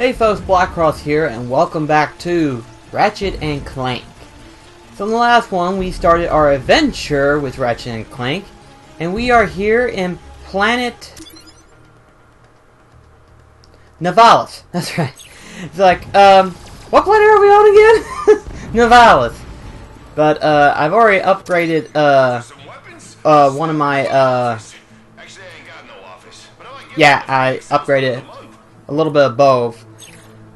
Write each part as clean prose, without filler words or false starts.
Hey folks, Blackcross here, and welcome back to Ratchet and Clank. So in the last one, we started our adventure with Ratchet and Clank, and we are here in planet Novalis. That's right. It's like, what planet are we on again? Novalis. But I've already upgraded one of my yeah, I upgraded a little bit of both.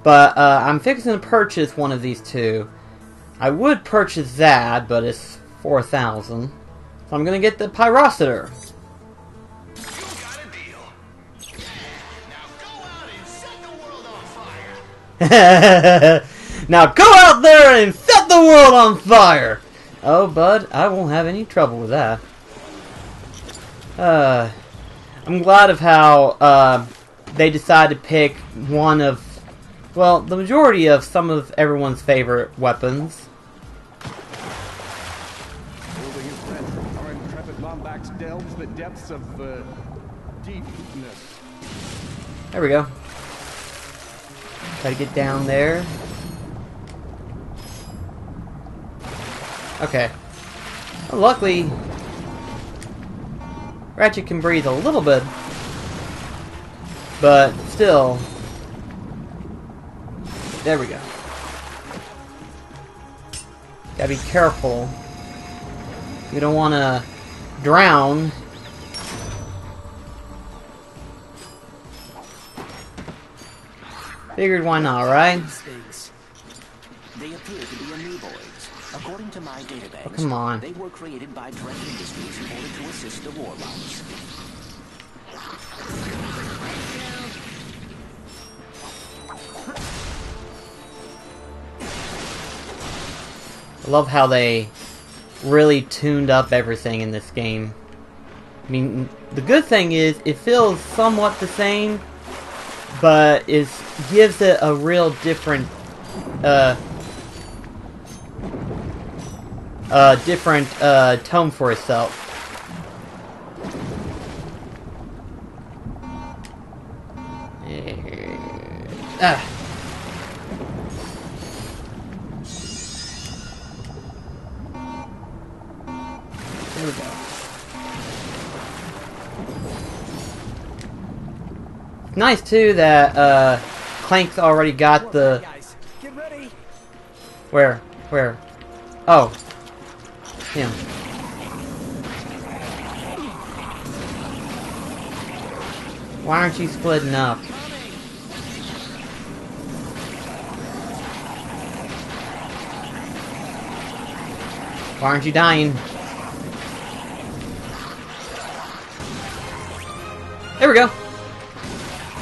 But I'm fixing to purchase one of these two. I would purchase that, but it's 4,000. So I'm gonna get the Pyrocitor. You got a deal. Now go out and set the world on fire. Now go out there and set the world on fire! Oh, bud, I won't have any trouble with that. I'm glad of how they decided to pick one of, well, the majority of some of everyone's favorite weapons. Holding his breath, our intrepid Lombax delves the depths of deepness. There we go. Try to get down there. Okay. Well, luckily, Ratchet can breathe a little bit, but still. There we go. Gotta be careful. You don't want to drown. Figured why not, right? They appear to be amoeboids. According to my database, oh, come on. They were created by Drake Industries in order to assist the war bots. I love how they really tuned up everything in this game. I mean, the good thing is it feels somewhat the same, but it gives it a real different, tone for itself. There we go. It's nice too that Clank's already got the. Get ready. Where? Oh, him. Why aren't you splitting up? Why aren't you dying? There we go.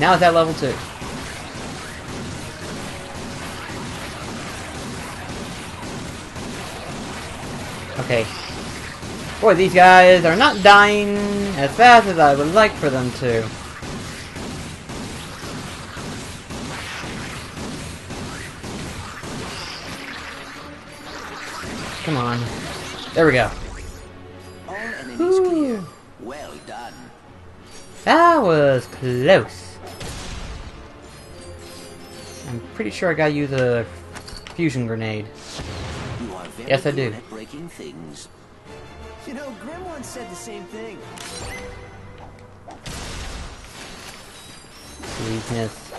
Now it's at level 2. Okay. Boy, these guys are not dying as fast as I would like for them to. Come on. There we go. All enemies clear. Well done. That was close. I'm pretty sure I gotta use a fusion grenade. You are very Yes, I good do. at breaking things. You know, Grim once said the same thing. Weakness.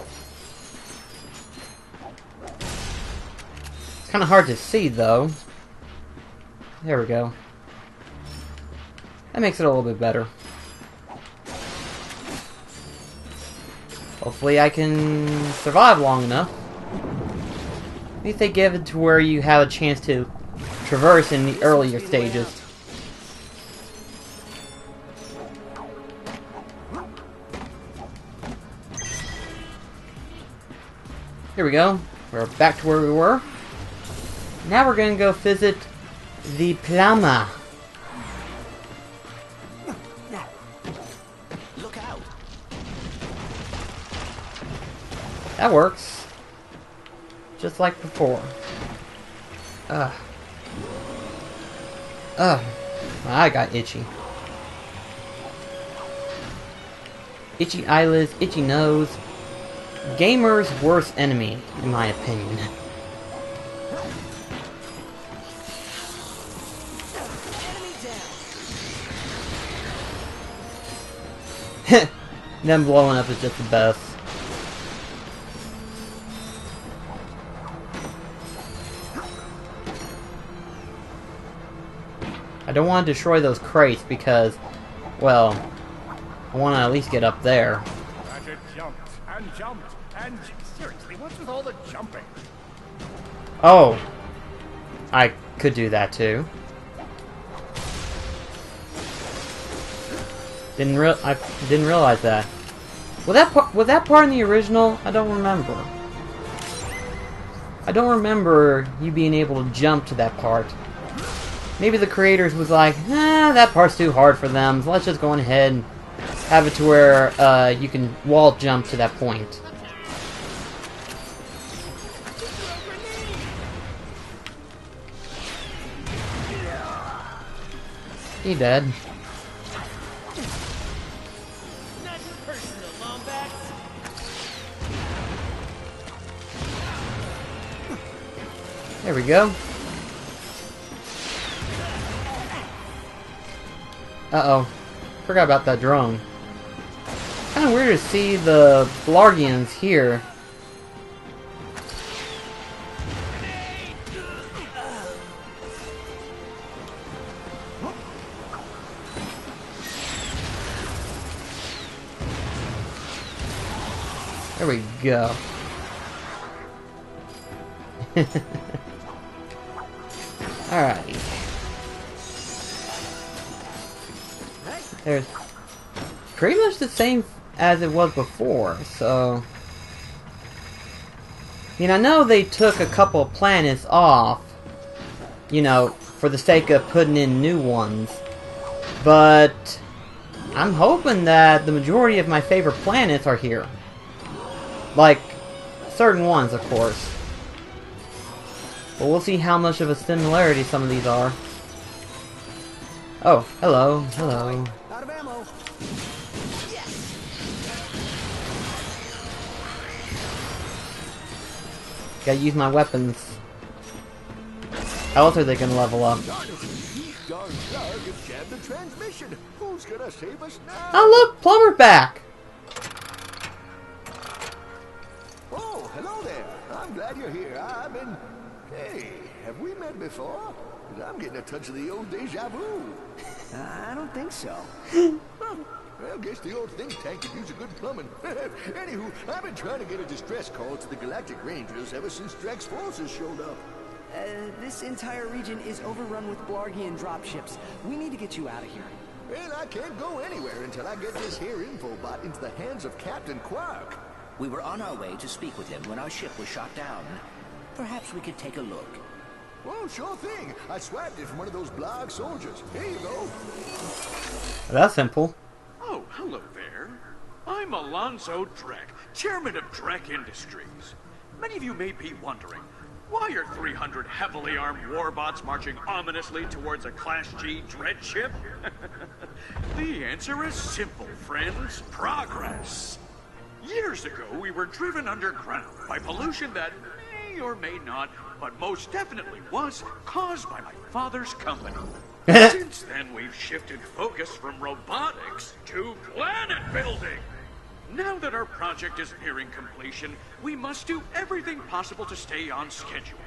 It's kind of hard to see, though. There we go. That makes it a little bit better. Hopefully I can survive long enough. At least they give it to where you have a chance to traverse in the earlier stages. Here we go. We're back to where we were. Now we're gonna go visit the plumber. Look out. That works. Just like before. I got itchy. Itchy eyelids, itchy nose. gamer's worst enemy, in my opinion. Them blowing up is just the best. I don't want to destroy those crates because, well, I want to at least get up there. Ratchet jumped and jumped and... Seriously, what's with all the jumping? Oh, I could do that too. I didn't realize that. Was that part in the original? I don't remember. I don't remember you being able to jump to that part. Maybe the creators was like, that part's too hard for them, so let's just go ahead and have it to where you can wall jump to that point. He dead. There we go. Uh-oh. Forgot about that drone. Kinda weird to see the Blargians here. There we go. Alright. There's pretty much the same as it was before, so... I mean, I know they took a couple of planets off, you know, for the sake of putting in new ones, but I'm hoping that the majority of my favorite planets are here. Like, certain ones, of course. But we'll see how much of a similarity some of these are. Oh, hello, hello. Out of ammo. Gotta use my weapons. How else are they gonna level up? Who's gonna save us now? Oh look, Plumber's back! Oh, hello there. I'm glad you're here. I've been... Hey, have we met before? 'Cause I'm getting a touch of the old deja vu. I don't think so. Well, guess the old think tank could use a good plumbing. Anywho, I've been trying to get a distress call to the Galactic Rangers ever since Drax's forces showed up. This entire region is overrun with Blargian dropships. We need to get you out of here. Well, I can't go anywhere until I get this here infobot into the hands of Captain Quark. We were on our way to speak with him when our ship was shot down. Perhaps we could take a look. Well, sure thing. I swapped it from one of those Blarg soldiers. Here you go. That's simple. Oh, hello there. I'm Alonzo Drek, chairman of Drek Industries. Many of you may be wondering, why are 300 heavily armed warbots marching ominously towards a Class G dread ship? The answer is simple, friends. Progress. Years ago, we were driven underground by pollution that may or may not, but most definitely was, caused by my father's company. Since then, we've shifted focus from robotics to planet building. Now that our project is nearing completion, we must do everything possible to stay on schedule.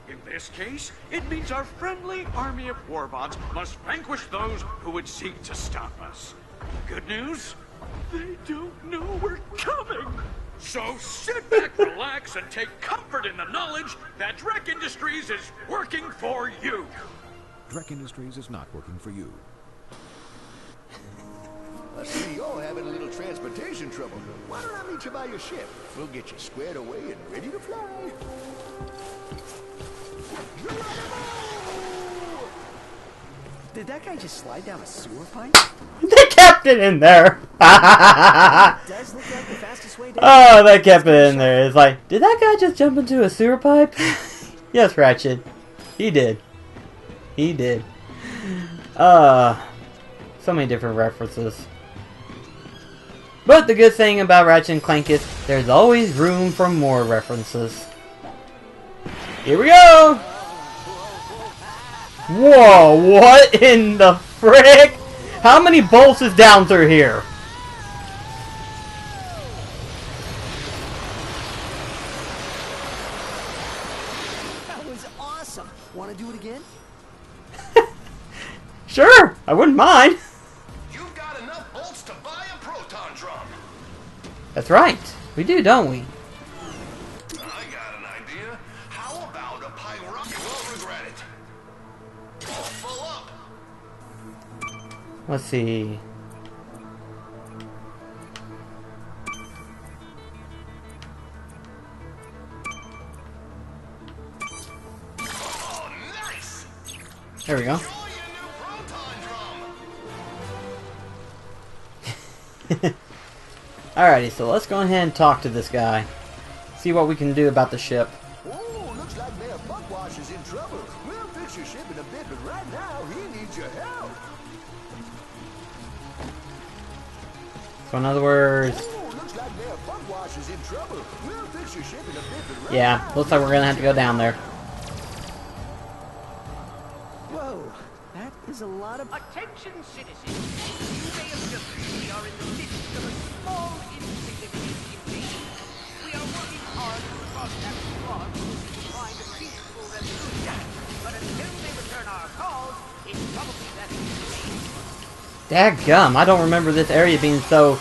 In this case, it means our friendly army of warbots must vanquish those who would seek to stop us. Good news? They don't know we're coming! So sit back, relax, and take comfort in the knowledge that Drek Industries is working for you! Drek Industries is not working for you. I see you're having a little transportation trouble. Why don't I meet you by your ship? We'll get you squared away and ready to fly. Did that guy just slide down a sewer pipe? They kept it in there! Does look like the fastest way down. Oh, they kept it in there. It's like, did that guy just jump into a sewer pipe? Yes, Ratchet. He did. He did. So many different references. But the good thing about Ratchet and Clank is there's always room for more references. Here we go! Whoa, what in the frick? How many bolts is down through here? That was awesome. Want to do it again? Sure, I wouldn't mind. You've got enough bolts to buy a proton drum. That's right. We do, don't we? I got an idea. How about a pyro? You will regret it. All full up. Let's see. Oh, nice. There we go. Enjoy your new proton drum. Alrighty, so let's go ahead and talk to this guy. See what we can do about the ship. Oh, looks like Mayor Buckwash is in trouble. We'll fix your ship in a bit, but right now he needs your help. So in other words, Oh, looks like Mayor Buckwash is in trouble. We'll fix your ship in a bit, but right yeah, now looks like we're gonna have to go down there. Whoa, that is a lot of... Attention, citizens. You may have noticed we are in the midst of a small insignificant invasion. We are working hard to contact the squad to find a peaceful resolution. But until they return our calls, it's probably best to wait. Dadgum, I don't remember this area being so,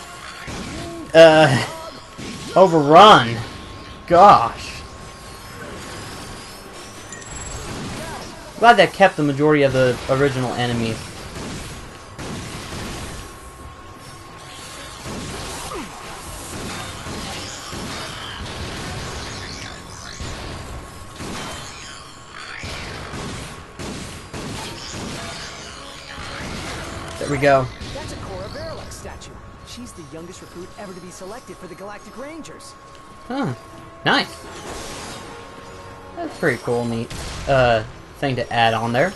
overrun. Gosh. Glad that kept the majority of the original enemies. There we go. That's a Cora Verilic statue. She's the youngest recruit ever to be selected for the Galactic Rangers. Huh. Nice. That's pretty cool, neat thing to add on there.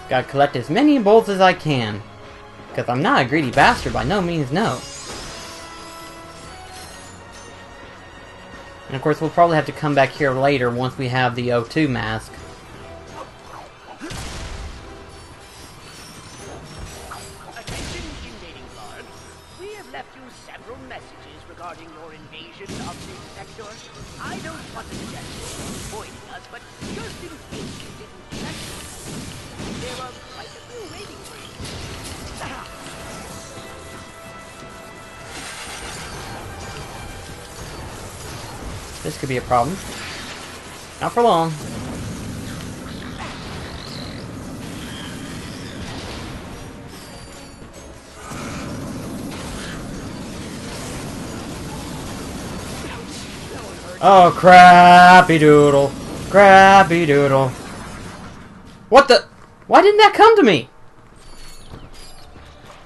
Gotta collect as many bolts as I can. Because I'm not a greedy bastard, by no means, no. And of course, we'll probably have to come back here later once we have the O2 mask. Attention, invading guard. We have left you several messages regarding your invasion of this sector. I don't want to suggest you're avoiding us, but just in case you didn't check, there are quite a few waiting for you. This could be a problem. Not for long. Oh, crappy doodle. Crappy doodle. What the? Why didn't that come to me?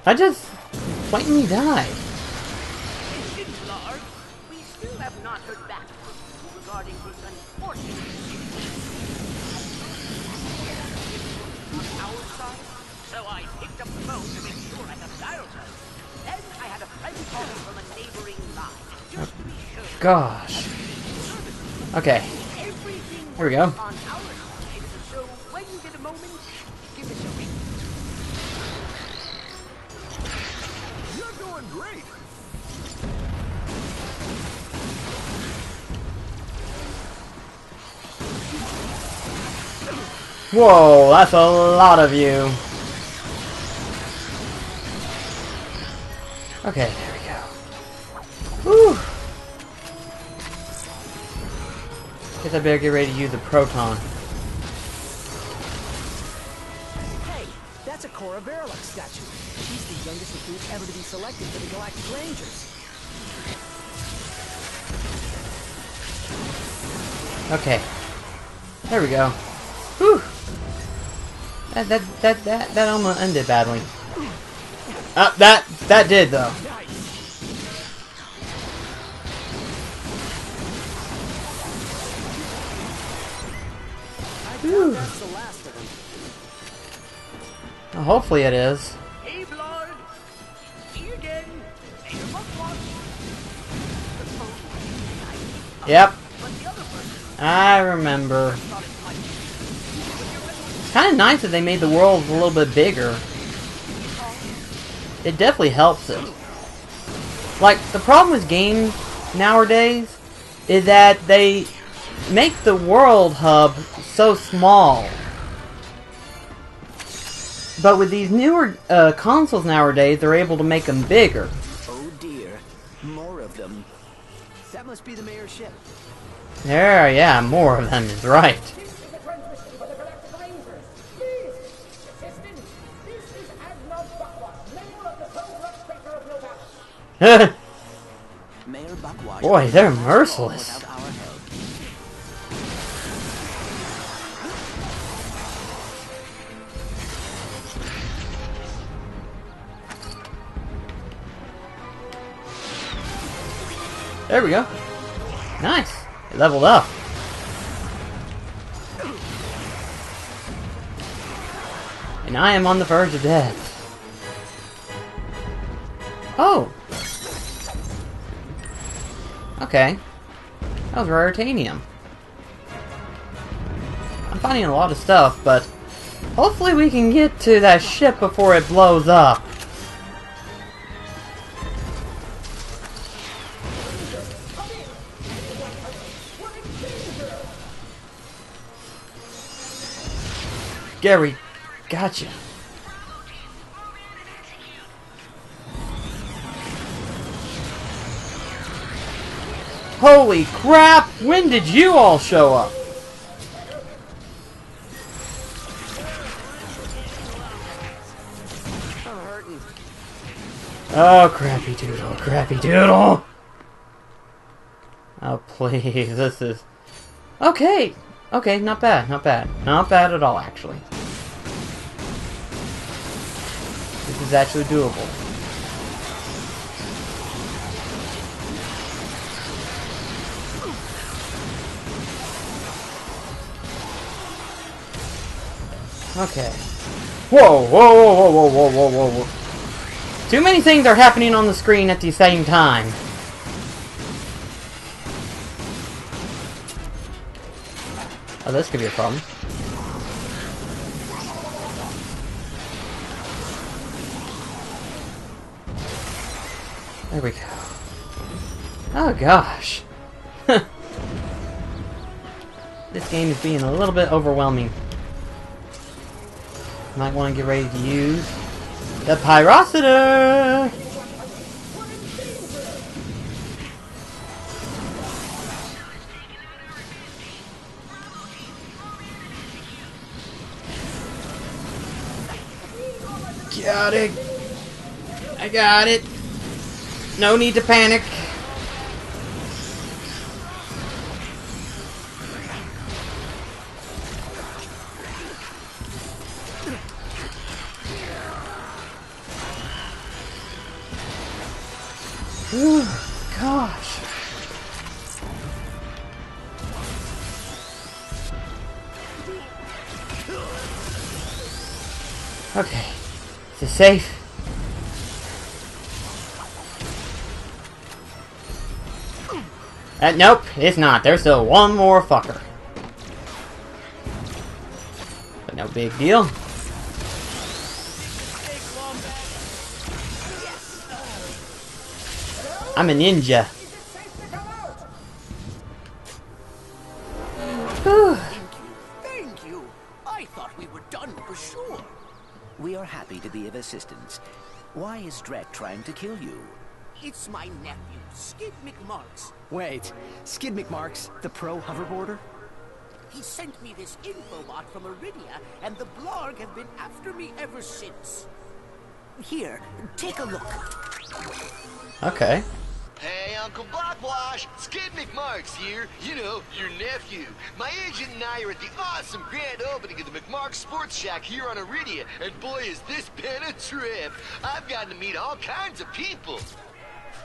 I just blatantly died. Attention, Lord. We still have not heard back from you regarding this unfortunate situation. On our side, so I picked up the phone to make sure I have dial tone. Then I had a friend call me from a neighboring line, just to be sure. Gosh. Okay. Everything Here we go. on our side, so when you get a moment, give us a ring. You're doing great. Whoa, that's a lot of you. Okay, there we go. Whew. Guess I better get ready to use the proton. Hey, that's a Cora Verilic statue. She's the youngest recruit ever to be selected for the Galactic Rangers. Okay. There we go. Whew. That almost ended badly. That did though. Whew. That's the last of them. Well, hopefully it is. Hey, Lord. See you again. Yep. but the other person I remember. thought it might be. It's kind of nice that they made the world a little bit bigger. It definitely helps it. Like, the problem with games nowadays is that they make the world hub so small. But with these newer consoles nowadays, they're able to make them bigger. Oh dear, more of them. That must be the mayor's ship. There, yeah, more of them is right. This is a transmission for the Galactic Rangers. Please, assistant, this is Admiral Buckwash, member of the Pro-Blood Crater of Novalis. Mayor Buckwash. Boy, they're without merciless. our help. There we go. Nice. It leveled up. And I am on the verge of death. Oh. Okay. That was raritanium. I'm finding a lot of stuff, but hopefully we can get to that ship before it blows up. Gary, gotcha. Holy crap! When did you all show up? I'm hurting. Oh, crappy doodle, crappy doodle! Oh, please, this is... Okay! Okay, not bad, not bad. Not bad at all, actually. This is actually doable. Okay. Whoa, whoa, whoa, whoa, whoa, whoa, whoa, whoa, whoa. Too many things are happening on the screen at the same time. Oh, this could be a problem. There we go. Oh gosh. This game is being a little bit overwhelming. Might want to get ready to use the Pyrocitor! Got it. I got it. No need to panic. Ooh, gosh. Okay. Is it safe? Nope, it's not. There's still one more fucker. But no big deal. I'm a ninja. Thank you. I thought we were done for sure. We are happy to be of assistance. Why is Drek trying to kill you? It's my nephew, Skid McMarks. Wait, Skid McMarks, the pro hoverboarder? He sent me this infobot from Iridia, and the Blarg have been after me ever since. Here, take a look. Okay. Hey, Uncle Blackwash, Skid McMarks here. You know, your nephew. My agent and I are at the awesome grand opening of the McMarks Sports Shack here on Iridia, and boy, is this been a trip. I've gotten to meet all kinds of people.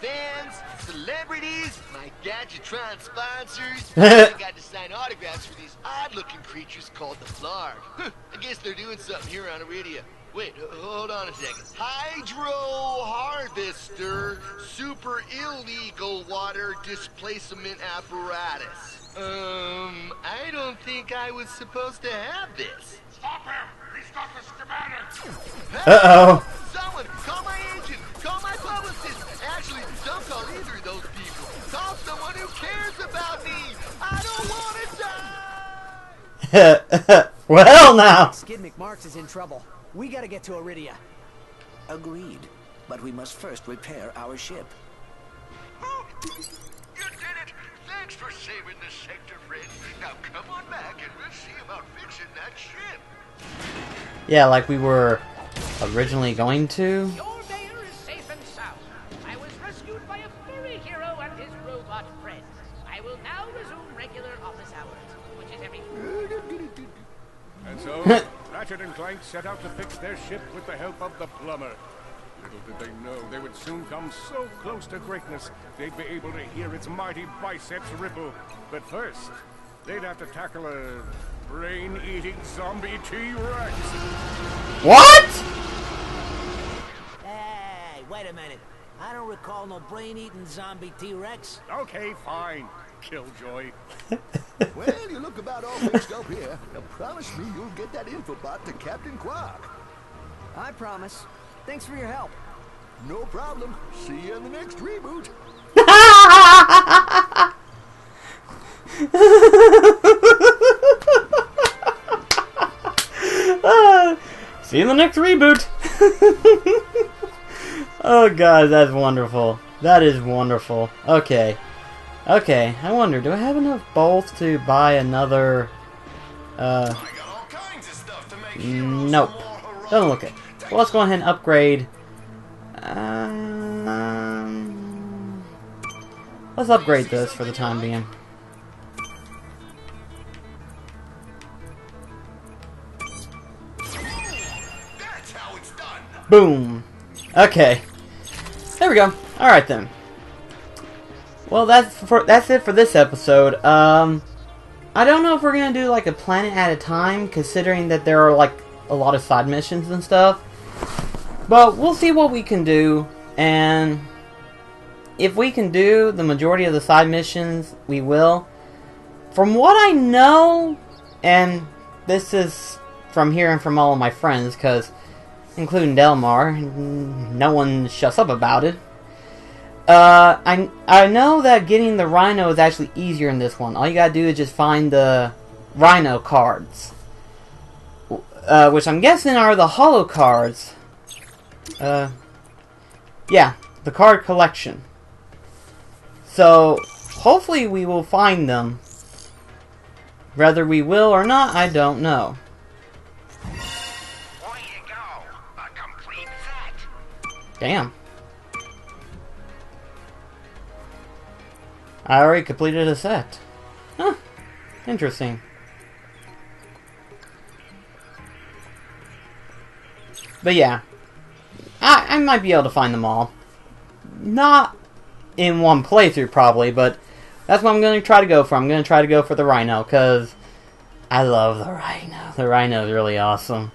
Fans, celebrities, my Gadgetron sponsors. I got to sign autographs for these odd-looking creatures called the Blarg. I guess they're doing something here on Iridia. Wait, hold on a second. Hydro harvester, super illegal water displacement apparatus. I don't think I was supposed to have this. Stop him! He's got the schematics! Uh-oh. Someone, call my agent, call my publicist. Actually, don't call either of those people. Call someone who cares about me. I don't want to die. Well, now. Skid McMarx is in trouble. We gotta get to Iridia. Agreed. But we must first repair our ship. You did it. Thanks for saving the sector, friend. Now come on back and we'll see about fixing that ship. Yeah, like we were originally going to. Your mayor is safe and sound. I was rescued by a furry hero and his robot friend. I will now resume regular office hours, which is every... And so, Ratchet and Clank set out to fix their ship with the help of the plumber. Little did they know they would soon come so close to greatness, they'd be able to hear its mighty biceps ripple. But first, they'd have to tackle a brain-eating zombie T-Rex. What? Hey, wait a minute. I don't recall no brain-eating zombie T-Rex. Okay, fine. Killjoy. Well, you look about all fixed up here. Now promise me you'll get that infobot to Captain Quark. I promise. Thanks for your help. No problem. See you in the next reboot. See you in the next reboot. Oh god, that's wonderful. That is wonderful. Okay. Okay, I wonder, do I have enough bolts to buy another... Nope. Doesn't look it. Well, let's go ahead and upgrade. Let's upgrade this for the time being. That's how it's done. Boom. Okay. There we go. Alright then. Well, that's it for this episode. I don't know if we're gonna do like a planet at a time, considering that there are like a lot of side missions and stuff. But we'll see what we can do, and if we can do the majority of the side missions, we will. From what I know, and this is from hearing from all of my friends, because including Delmar, no one shuts up about it. I know that getting the Rhino is actually easier in this one. All you gotta do is just find the Rhino cards, which I'm guessing are the holo cards. Yeah, the card collection. So, hopefully we will find them. Whether we will or not, I don't know. There you go. A complete set. Damn. I already completed a set. Huh. Interesting. But yeah. I might be able to find them all. Not in one playthrough, probably, but that's what I'm going to try to go for. I'm going to try to go for the Rhino, because I love the Rhino. The Rhino is really awesome.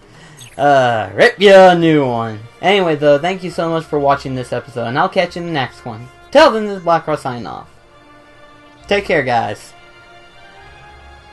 Rip ya a new one. Anyway, though, thank you so much for watching this episode, and I'll catch you in the next one. Till then, this is Black Cross signing off. Take care, guys.